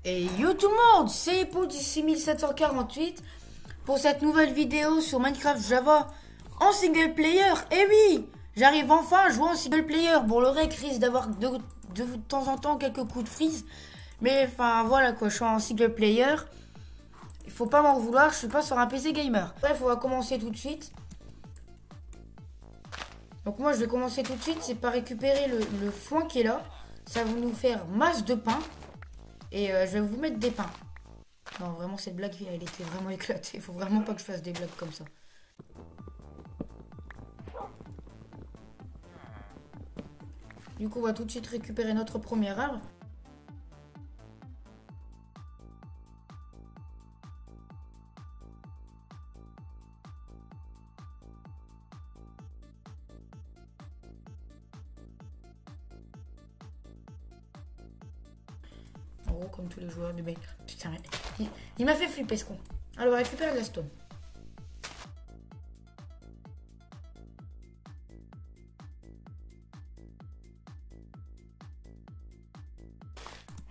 Et yo tout le monde, c'est Epou16748 pour cette nouvelle vidéo sur Minecraft Java en single player. Et oui, j'arrive enfin à jouer en single player. Bon, le rec risque d'avoir de temps en temps quelques coups de freeze. Mais enfin voilà quoi, je suis en single player. Il faut pas m'en vouloir, je suis pas sur un PC gamer. Bref, on va commencer tout de suite. Donc moi je vais commencer tout de suite, c'est par récupérer le foin qui est là. Ça va nous faire masse de pain. Et je vais vous mettre des pains. Non, vraiment, cette blague, elle était vraiment éclatée. Il faut vraiment pas que je fasse des blagues comme ça. Du coup, on va tout de suite récupérer notre premier arbre. En gros, comme tous les joueurs de... Putain, il m'a fait flipper ce con. Alors, récupère la stone.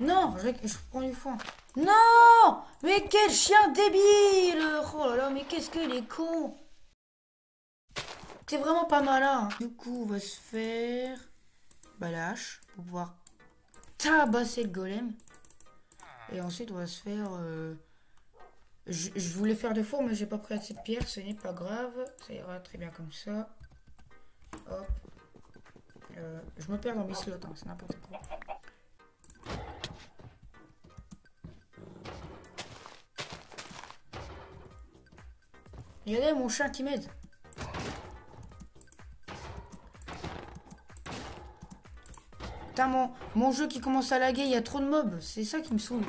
Non, je prends du foin. Non! Mais quel chien débile! Oh là là, mais qu'est-ce qu'il est con! C'est vraiment pas malin. Du coup, on va se faire... la hache pour pouvoir tabasser le golem. Et ensuite, on va se faire... Je voulais faire de four, mais j'ai pas pris assez de pierre. Ce n'est pas grave. Ça ira très bien comme ça. Hop. Je me perds dans mes slots, hein, c'est n'importe quoi. Regardez mon chat qui m'aide. Putain, mon jeu qui commence à laguer, il y a trop de mobs. C'est ça qui me saoule.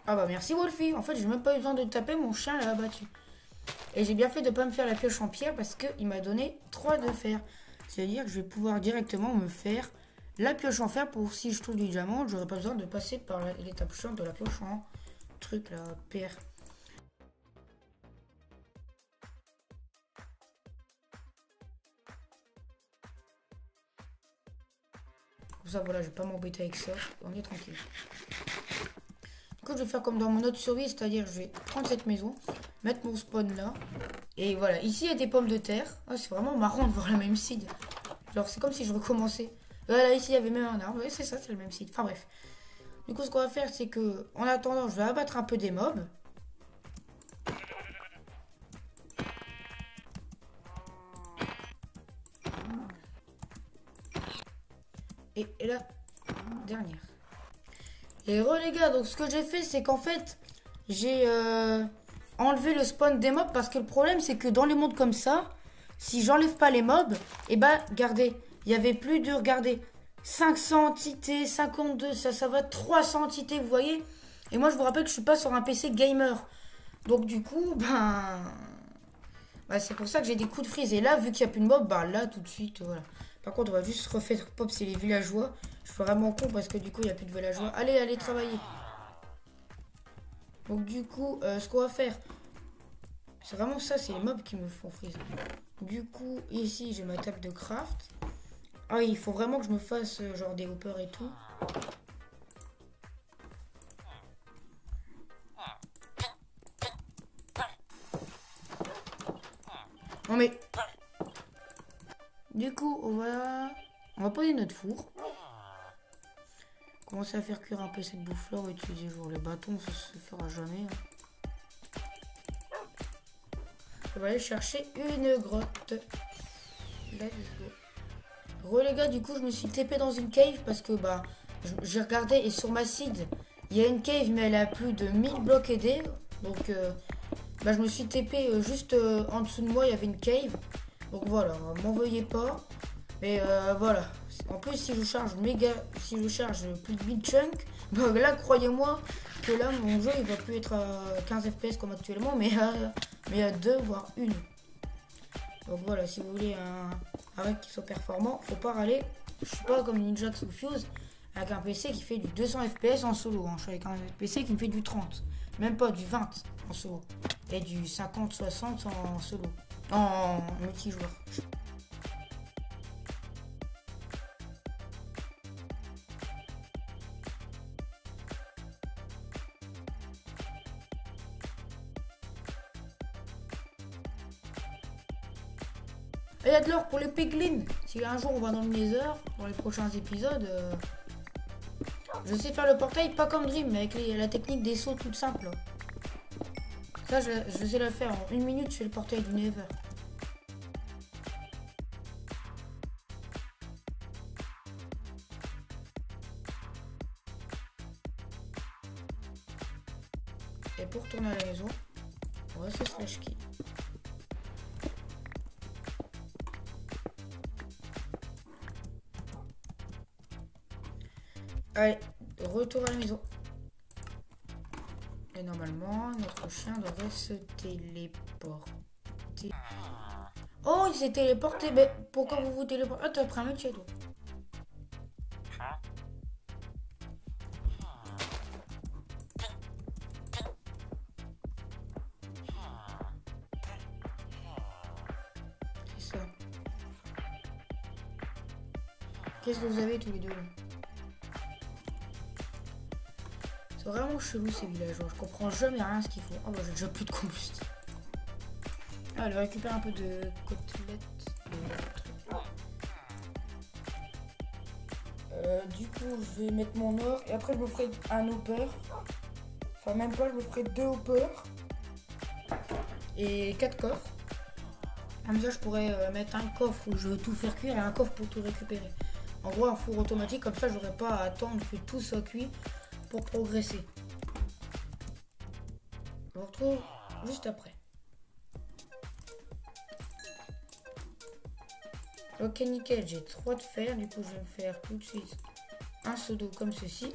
Ah bah merci Wolfie. En fait, j'ai même pas eu besoin de taper, mon chien l'a abattu. Et j'ai bien fait de pas me faire la pioche en pierre parce qu'il m'a donné 3 de fer. C'est-à-dire que je vais pouvoir directement me faire la pioche en fer pour si je trouve du diamant, j'aurai pas besoin de passer par l'étape chiante de la pioche en truc là, pierre. Comme ça, voilà, je vais pas m'embêter avec ça. On est tranquille. Du coup, je vais faire comme dans mon autre survie, c'est-à-dire je vais prendre cette maison, mettre mon spawn là. Et voilà, ici il y a des pommes de terre. Oh, c'est vraiment marrant de voir la même seed. Genre, c'est comme si je recommençais. Voilà, ici il y avait même un arbre. Oui, c'est ça, c'est le même seed. Enfin bref. Du coup, ce qu'on va faire, c'est que, en attendant, je vais abattre un peu des mobs. Et la dernière. Et les gars, donc ce que j'ai fait, c'est qu'en fait, j'ai enlevé le spawn des mobs parce que le problème, c'est que dans les mondes comme ça, si j'enlève pas les mobs, et bah, regardez, il y avait plus de, regardez, 500 entités, 52, ça va 300 entités, vous voyez. Et moi, je vous rappelle que je suis pas sur un PC gamer. Donc du coup, c'est pour ça que j'ai des coups de freeze. Et là, vu qu'il n'y a plus de mobs, là, tout de suite, voilà. Par contre, on va juste refaire pop, c'est les villageois. Je suis vraiment con parce que du coup, il n'y a plus de villageois. Allez, allez travailler. Donc du coup, ce qu'on va faire, c'est vraiment ça, c'est les mobs qui me font freeze. Du coup, ici, j'ai ma table de craft. Ah, il faut vraiment que je me fasse genre des hoppers et tout. Non mais... Du coup, on va poser notre four. Commencer à faire cuire un peu cette bouffe-là. On va utiliser genre les bâtons, ça se fera jamais. On va aller chercher une grotte. Let's go. Les gars, du coup, je me suis TP dans une cave parce que j'ai regardé et sur ma seed, il y a une cave, mais elle a plus de 1000 blocs aidés. Donc, je me suis TP juste en dessous de moi, il y avait une cave. Donc voilà, m'en veuillez pas. Mais voilà. En plus, si je charge plus de 1000 chunks, là, croyez-moi que là, mon jeu, il va plus être à 15 FPS comme actuellement, mais à 2, voire 1. Donc voilà, si vous voulez un rec qui soit performant, faut pas râler. Je suis pas comme Ninjax ou Fuse avec un PC qui fait du 200 FPS en solo. Je suis avec un PC qui me fait du 30, même pas du 20 en solo. Et du 50-60 en solo. En multijoueur. Il y a de l'or pour les piglins. Si un jour on va dans le Nether, dans les prochains épisodes, je sais faire le portail, pas comme Dream, mais avec la technique des sauts toute simple. Ça, je sais le faire. En 1 minute, je fais le portail du Nether. Et pour retourner à la maison, on va se slash key. Allez, retour à la maison. Et normalement, notre chien devrait se téléporter. Oh, il s'est téléporté. Mais pourquoi vous vous téléportez? Ah, t'as pris un métier, toi. C'est ça. Qu'est-ce que vous avez tous les deux là? C'est vraiment chelou ces villageois. Je comprends jamais rien ce qu'ils font. Oh bah j'ai déjà plus de combustible. Allez, récupère un peu de côtelettes. Du coup, je vais mettre mon or et après je me ferai un hopper. Enfin, même pas, je me ferai 2 hoppers et 4 coffres. Comme ça, je pourrais mettre un coffre où je veux tout faire cuire et un coffre pour tout récupérer. En gros, un four automatique, comme ça, j'aurai pas à attendre que tout soit cuit pour progresser. Je vous retrouve juste après. Ok, nickel, j'ai 3 de fer. Du coup, je vais me faire tout de suite un seau d'eau comme ceci.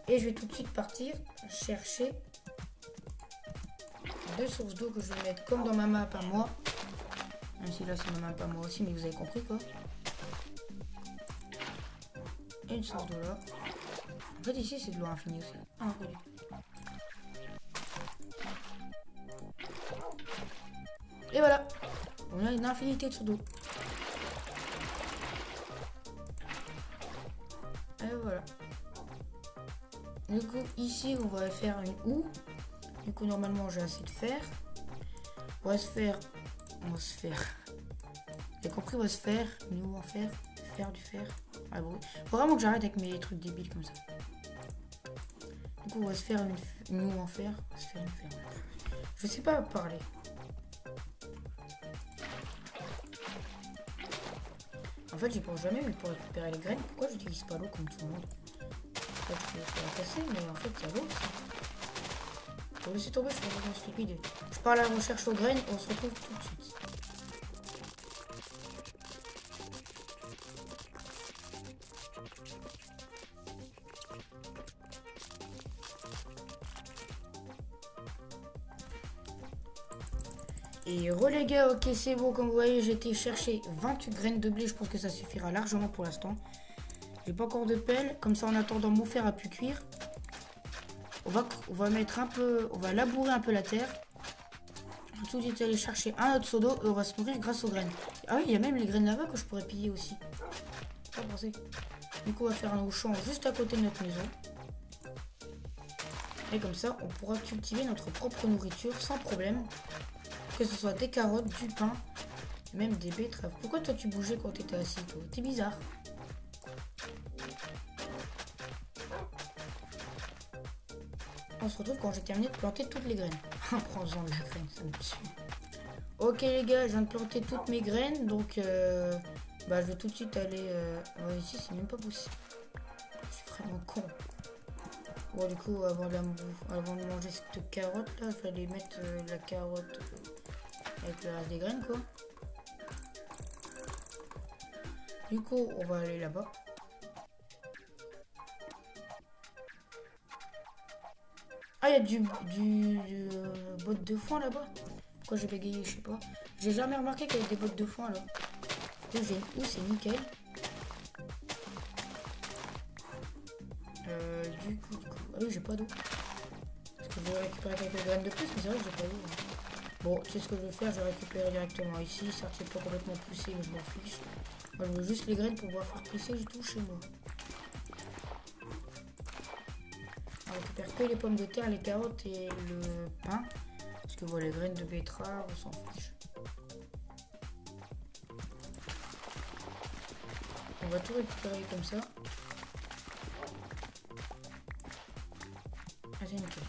Et je vais tout de suite partir chercher 2 sources d'eau que je vais mettre comme dans ma map à moi. Même si là, c'est ma map à moi aussi, mais vous avez compris quoi. Et une source d'eau là. En fait, ici, c'est de l'eau infinie aussi. Ah, pas du tout. Et voilà. On a une infinité de sources d'eau. Et voilà. Du coup, ici, on va faire une houe. Du coup, normalement, j'ai assez de fer. On va se faire... Vous avez compris, on va se faire une houe en fer. Faire du fer. Ah bon. Faut vraiment que j'arrête avec mes trucs débiles comme ça. Du coup, on va se faire une houe en fer. On va se faire une fer. Je sais pas parler. En fait, j'y pense jamais, mais pour récupérer les graines, pourquoi j'utilise pas l'eau comme tout le monde? En fait, je peux la casser, mais en fait, ça vaut. Pour laisser tomber, je suis vraiment stupide. Je pars à la recherche aux graines et on se retrouve tout de suite. Et les gars, ok c'est bon, comme vous voyez j'ai été chercher 28 graines de blé, je pense que ça suffira largement pour l'instant. J'ai pas encore de pelle, comme ça en attendant mon fer a pu cuire. On va mettre un peu, on va labourer un peu la terre. Ensuite j'étais allé chercher un autre seau d'eau et on va se nourrir grâce aux graines. Ah oui, il y a même les graines là-bas que je pourrais piller aussi. Pas pensé. Du coup on va faire un champ juste à côté de notre maison. Et comme ça on pourra cultiver notre propre nourriture sans problème. Que ce soit des carottes, du pain, et même des betteraves. Pourquoi toi tu bougeais quand tu étais assis, toi? T'es bizarre. On se retrouve quand j'ai terminé de planter toutes les graines. Prends-en de la graine, ça me tue. Ok les gars, je viens de planter toutes mes graines, donc bah, je vais tout de suite aller... ici c'est même pas possible. Je suis vraiment con. Bon du coup, avant de manger cette carotte là, je vais aller mettre la carotte... avec le reste des graines quoi. Du coup on va aller là-bas. Ah il y a du bottes de foin là-bas. Pourquoi j'ai bégayé, je sais pas. J'ai jamais remarqué qu'il y avait des bottes de foin là. J'ai une houe, c'est nickel. Du coup. Ah oui j'ai pas d'eau. Parce que je vais récupérer quelques graines de plus, mais c'est vrai que j'ai pas d'eau. Hein. Bon, c'est ce que je vais faire, je vais récupérer directement ici. Certes, c'est pas complètement poussé, mais je m'en fiche. Moi, je veux juste les graines pour pouvoir faire pousser du tout chez moi. On récupère que les pommes de terre, les carottes et le pain. Parce que voilà, les graines de betterave, on s'en fiche. On va tout récupérer comme ça. Ah, c'est nickel.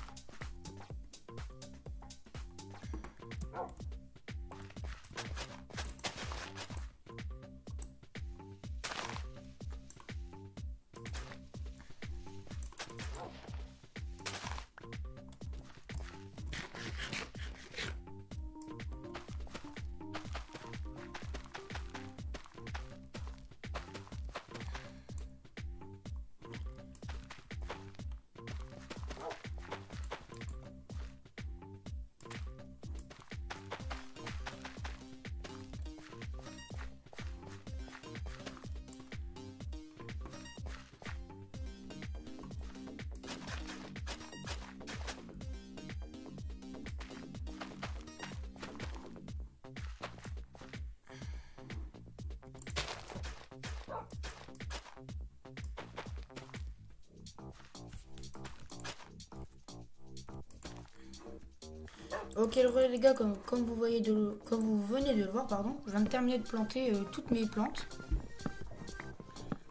Ok les gars, comme vous voyez comme vous venez de le voir, pardon, je viens de terminer de planter toutes mes plantes.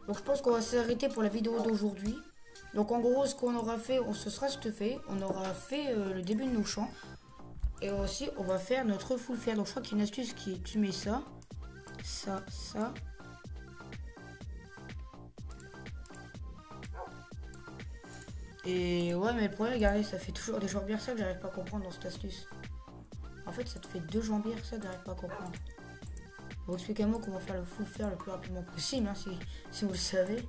Donc je pense qu'on va s'arrêter pour la vidéo d'aujourd'hui. Donc en gros ce qu'on aura fait, ce sera stuffé, on aura fait le début de nos champs. Et aussi on va faire notre full fer. Donc je crois qu'il y a une astuce qui est tu mets ça. Et ouais, mais le problème, regardez, ça fait toujours des jambières ça que j'arrive pas à comprendre dans cette astuce. En fait, ça te fait 2 jambières ça que j'arrive pas à comprendre. Donc expliquez-moi comment faire le full fer le plus rapidement possible, hein, si vous le savez.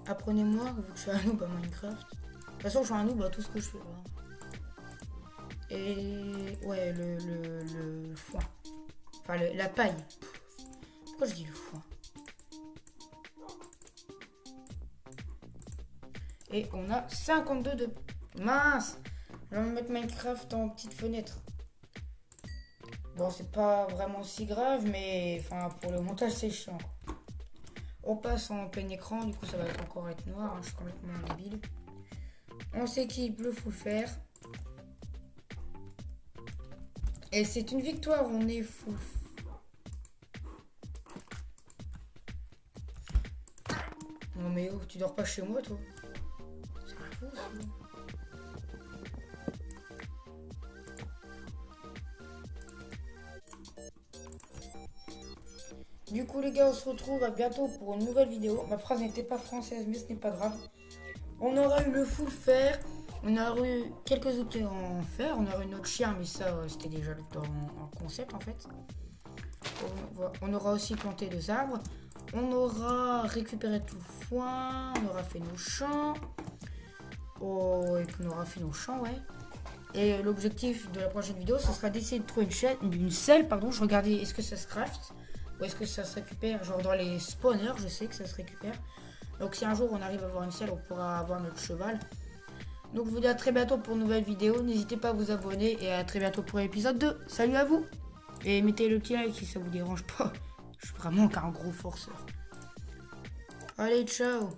Apprenez-moi, vu que je suis un noob à Minecraft. De toute façon, je suis un noob à tout ce que je fais. Hein. Et ouais, le foin. Enfin, la paille. Pourquoi je dis le foin? Et on a 52 de... Mince! Je vais mettre Minecraft en petite fenêtre. Bon, c'est pas vraiment si grave, mais enfin, pour le montage, c'est chiant. On passe en plein écran, du coup, ça va encore être noir. Hein, je suis complètement débile. On s'équipe le full fer. Et c'est une victoire, on est full. Non, mais oh, tu dors pas chez moi, toi? Du coup les gars, on se retrouve à bientôt pour une nouvelle vidéo. Ma phrase n'était pas française, mais ce n'est pas grave. On aura eu le full fer, on aura eu quelques outils en fer, on aura eu notre chien, mais ça c'était déjà en concept en fait. On aura aussi planté 2 arbres, on aura récupéré tout le foin, on aura fait nos champs. Oh, et qu'on aura fait nos champs, ouais. Et l'objectif de la prochaine vidéo, ce sera d'essayer de trouver une selle, pardon. Je regardais, est-ce que ça se craft ou est-ce que ça se récupère, genre dans les spawners, je sais que ça se récupère. Donc si un jour on arrive à avoir une selle, on pourra avoir notre cheval. Donc je vous dis à très bientôt pour une nouvelle vidéo. N'hésitez pas à vous abonner et à très bientôt pour l'épisode 2. Salut à vous. Et mettez le petit like si ça vous dérange pas. Je suis vraiment qu'un gros forceur. Allez, ciao.